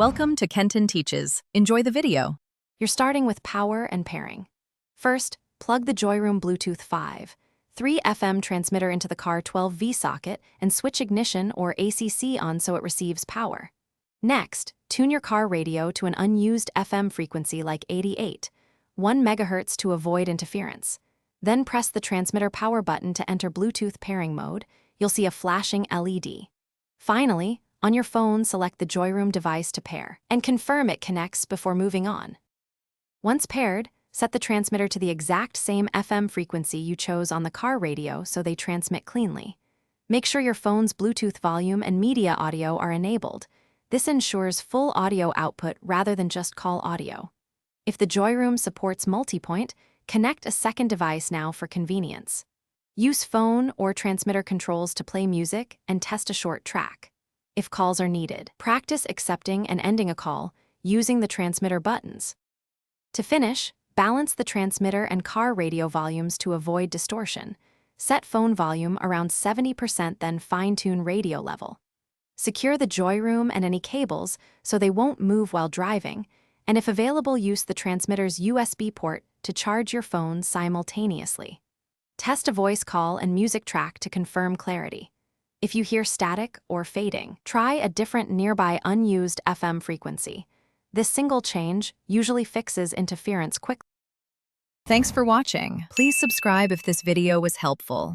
Welcome to Kenton Teaches. Enjoy the video. You're starting with power and pairing. First, plug the Joyroom Bluetooth 5.3 FM transmitter into the car 12V socket and switch ignition or ACC on so it receives power. Next, tune your car radio to an unused FM frequency like 88.1 MHz to avoid interference. Then press the transmitter power button to enter Bluetooth pairing mode. You'll see a flashing LED. Finally, on your phone, select the Joyroom device to pair and confirm it connects before moving on. Once paired, set the transmitter to the exact same FM frequency you chose on the car radio so they transmit cleanly. Make sure your phone's Bluetooth volume and media audio are enabled. This ensures full audio output rather than just call audio. If the Joyroom supports multipoint, connect a second device now for convenience. Use phone or transmitter controls to play music and test a short track. If calls are needed, practice accepting and ending a call using the transmitter buttons. To finish, balance the transmitter and car radio volumes to avoid distortion. Set phone volume around 70%, then fine-tune radio level. Secure the Joyroom and any cables so they won't move while driving, and if available, use the transmitter's USB port to charge your phone simultaneously. Test a voice call and music track to confirm clarity. If you hear static or fading, try a different nearby unused FM frequency. This single change usually fixes interference quickly. Thanks for watching. Please subscribe if this video was helpful.